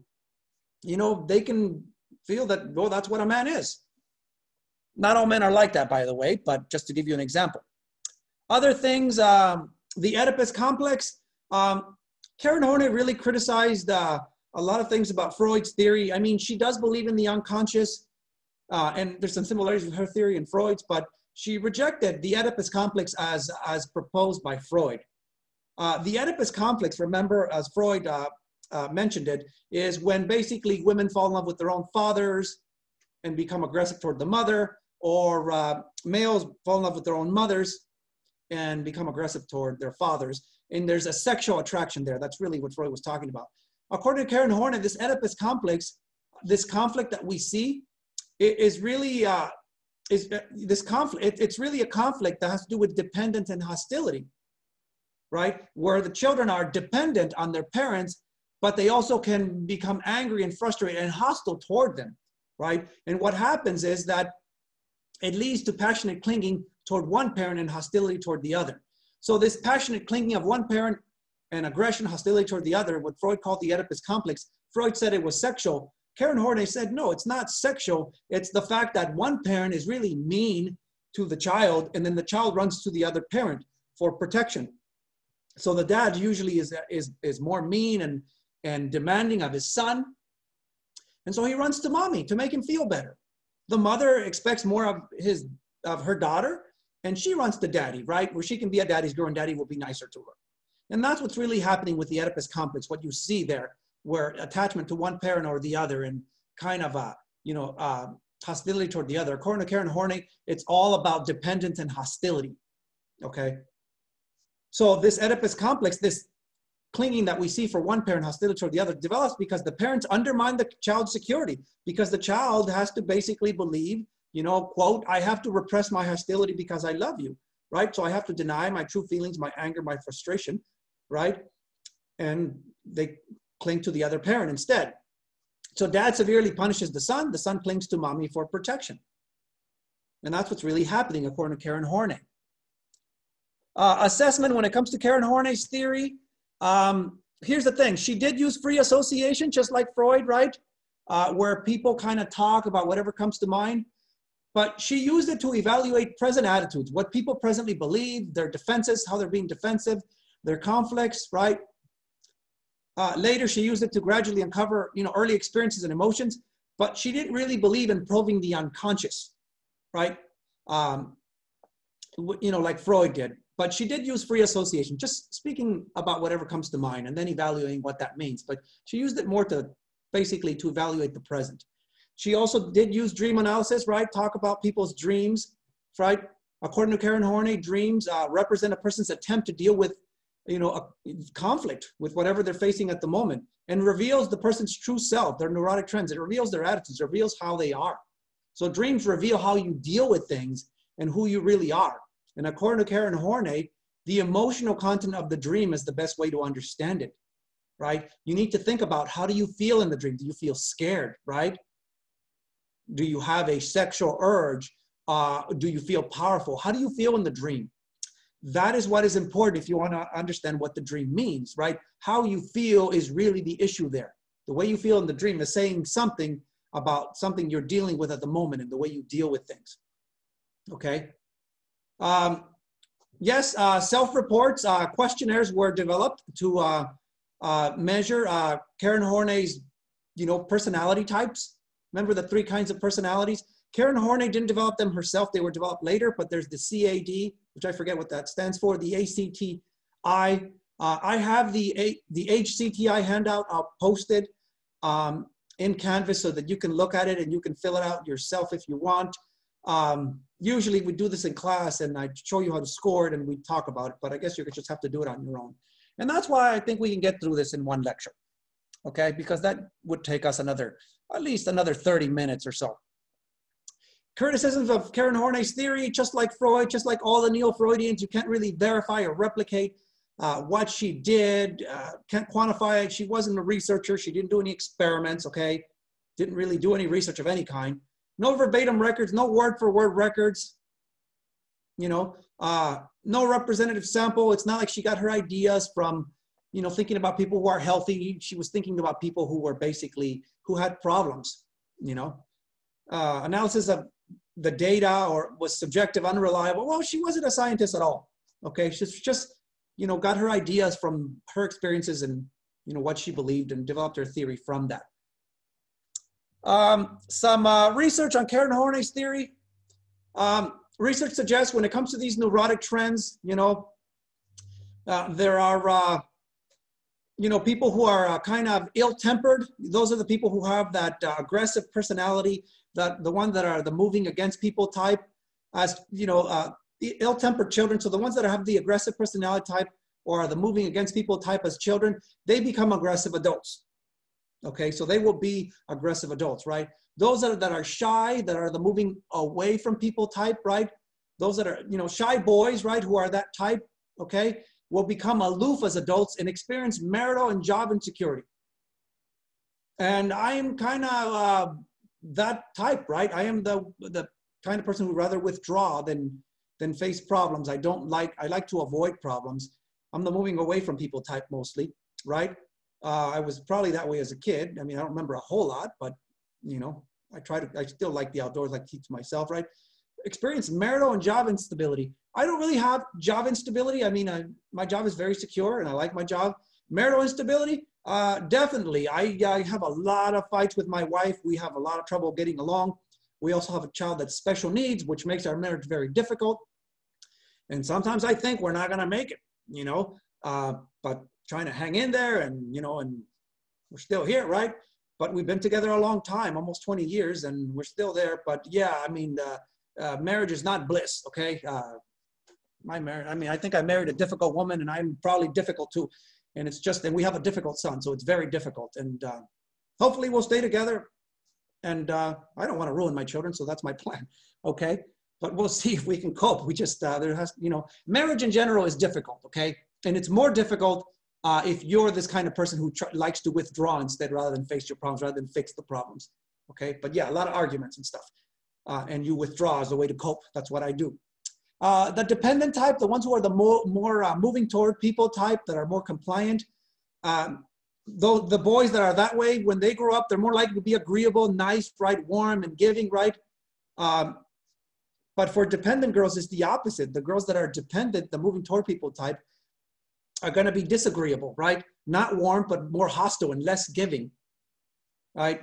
You know, they can feel that, well, that's what a man is. Not all men are like that, by the way, but just to give you an example. Other things, the Oedipus Complex. Karen Horney really criticized a lot of things about Freud's theory. I mean, she does believe in the unconscious, and there's some similarities with her theory and Freud's, but she rejected the Oedipus Complex as proposed by Freud. The Oedipus Complex, remember, as Freud mentioned it, is when basically women fall in love with their own fathers and become aggressive toward the mother, or males fall in love with their own mothers and become aggressive toward their fathers. And there's a sexual attraction there. That's really what Freud was talking about. According to Karen Horney, this Oedipus Complex, this conflict that we see, is really this conflict. It's really a conflict that has to do with dependence and hostility, right? Where the children are dependent on their parents, but they also can become angry and frustrated and hostile toward them, right? And what happens is that it leads to passionate clinging toward one parent and hostility toward the other. So this passionate clinging of one parent and aggression, hostility toward the other, what Freud called the Oedipus Complex, Freud said it was sexual. Karen Horney said, no, it's not sexual. It's the fact that one parent is really mean to the child, and then the child runs to the other parent for protection. So the dad usually is more mean and demanding of his son. And so he runs to mommy to make him feel better. The mother expects more of her daughter, and she runs to daddy, right? Where she can be a daddy's girl and daddy will be nicer to her. And that's what's really happening with the Oedipus Complex, what you see there, where attachment to one parent or the other and kind of hostility toward the other. According to Karen Horney, it's all about dependence and hostility, okay? So this Oedipus Complex, this clinging that we see for one parent, hostility toward the other, develops because the parents undermine the child's security, because the child has to basically believe, you know, quote, I have to repress my hostility because I love you, right? So I have to deny my true feelings, my anger, my frustration, right? And they cling to the other parent instead. So dad severely punishes the son clings to mommy for protection. And that's what's really happening according to Karen Horney. Assessment when it comes to Karen Horney's theory. Here's the thing. She did use free association, just like Freud, right? Where people kind of talk about whatever comes to mind. But she used it to evaluate present attitudes, what people presently believe, their defenses, how they're being defensive, their conflicts, right? Later, she used it to gradually uncover, you know, early experiences and emotions. But she didn't really believe in probing the unconscious, right? You know, like Freud did. But she did use free association, just speaking about whatever comes to mind and then evaluating what that means. But she used it more to basically to evaluate the present. She also did use dream analysis, right? Talk about people's dreams, right? According to Karen Horney, dreams represent a person's attempt to deal with, you know, a conflict with whatever they're facing at the moment, and reveals the person's true self, their neurotic trends. It reveals their attitudes, it reveals how they are. So dreams reveal how you deal with things and who you really are. And according to Karen Horney, the emotional content of the dream is the best way to understand it, right? You need to think about, how do you feel in the dream? Do you feel scared, right? Do you have a sexual urge? Do you feel powerful? How do you feel in the dream? That is what is important if you want to understand what the dream means, right? How you feel is really the issue there. The way you feel in the dream is saying something about something you're dealing with at the moment and the way you deal with things, okay? Yes, self-reports, questionnaires were developed to measure Karen Horney's, you know, personality types. Remember the 3 kinds of personalities? Karen Horney didn't develop them herself. They were developed later, but there's the CAD, which I forget what that stands for, the ACTI. I have the HCTI handout. I'll post it in Canvas so that you can look at it and you can fill it out yourself if you want. Usually we do this in class and I show you how to score it and we talk about it, but I guess you just have to do it on your own. And that's why I think we can get through this in one lecture, okay? Because that would take us at least another 30 minutes or so. Criticisms of Karen Horney's theory, just like Freud, just like all the neo-Freudians, you can't really verify or replicate what she did, can't quantify it. She wasn't a researcher. She didn't do any experiments, okay? Didn't really do any research of any kind. No verbatim records, no word-for-word records, you know, no representative sample. It's not like she got her ideas from, you know, thinking about people who are healthy. She was thinking about people who were basically, who had problems, you know. Analysis of the data or was subjective, unreliable. Well, she wasn't a scientist at all, okay? She's just, you know, got her ideas from her experiences and, you know, what she believed and developed her theory from that. Some research on Karen Horney's theory. Research suggests when it comes to these neurotic trends, you know, there are, you know, people who are kind of ill-tempered. Those are the people who have that aggressive personality, the one that are the moving against people type, as, you know, ill-tempered children. So the ones that have the aggressive personality type or the moving against people type as children, they become aggressive adults. Okay, so they will be aggressive adults, right? Those that are shy, that are the moving away from people type, right? Those that are, you know, shy boys, right, who are that type, okay, will become aloof as adults and experience marital and job insecurity. And I am kind of that type, right? I am the kind of person who would rather withdraw than face problems. I like to avoid problems. I'm the moving away from people type mostly, right? I was probably that way as a kid. I mean, I don't remember a whole lot, but, you know, I still like the outdoors, like to teach myself, right? Experience marital and job instability. I don't really have job instability. I mean, my job is very secure and I like my job. Marital instability, definitely. I have a lot of fights with my wife. We have a lot of trouble getting along. We also have a child that's special needs, which makes our marriage very difficult. And sometimes I think we're not going to make it, you know, but trying to hang in there and, you know, and we're still here, right? But we've been together a long time, almost 20 years, and we're still there. But yeah, I mean, marriage is not bliss, okay? My marriage, I mean, I think I married a difficult woman and I'm probably difficult too. And it's just, and we have a difficult son, so it's very difficult. And hopefully we'll stay together. And I don't want to ruin my children, so that's my plan, okay? But we'll see if we can cope. We just, there has, you know, marriage in general is difficult, okay? And it's more difficult if you're this kind of person who likes to withdraw instead rather than face your problems, rather than fix the problems, okay? But yeah, a lot of arguments and stuff. And you withdraw as a way to cope. That's what I do. The dependent type, the ones who are the more moving toward people type, that are more compliant, though the boys that are that way, when they grow up, they're more likely to be agreeable, nice, right, warm and giving, right? But for dependent girls, it's the opposite. The girls that are dependent, the moving toward people type, are going to be disagreeable, right? Not warm, but more hostile and less giving, right?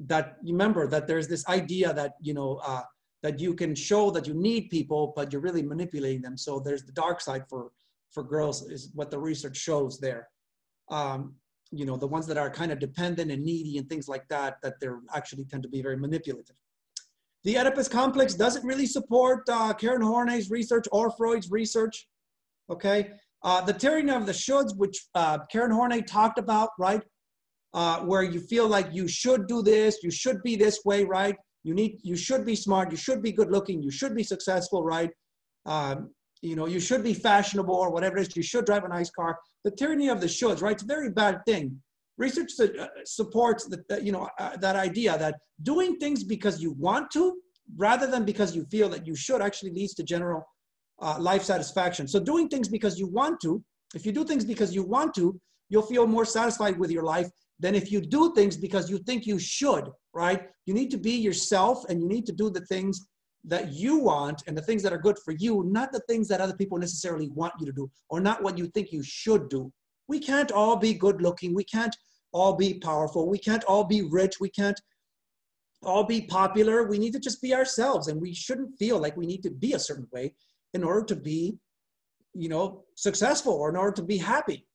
That, remember that there's this idea that, you know, that you can show that you need people, but you're really manipulating them. So there's the dark side for girls, is what the research shows there. You know, the ones that are kind of dependent and needy and things like that, that they're actually tend to be very manipulative. The Oedipus Complex doesn't really support Karen Horney's research or Freud's research, okay? The tyranny of the shoulds, which Karen Horney talked about, right? Where you feel like you should do this, you should be this way, right? You should be smart, you should be good looking, you should be successful, right? You know, you should be fashionable or whatever it is, you should drive a nice car. The tyranny of the shoulds, right? It's a very bad thing. Research supports that, you know, that idea that doing things because you want to, rather than because you feel that you should, actually leads to general life satisfaction. So doing things because you want to, if you do things because you want to, you'll feel more satisfied with your life than if you do things because you think you should, right? You need to be yourself, and you need to do the things that you want and the things that are good for you, not the things that other people necessarily want you to do, or not what you think you should do. We can't all be good looking. We can't all be powerful. We can't all be rich. We can't all be popular. We need to just be ourselves, and we shouldn't feel like we need to be a certain way in order to be, you know, successful, or in order to be happy.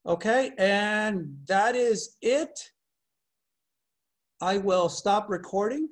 Okay, and that is it. I will stop recording.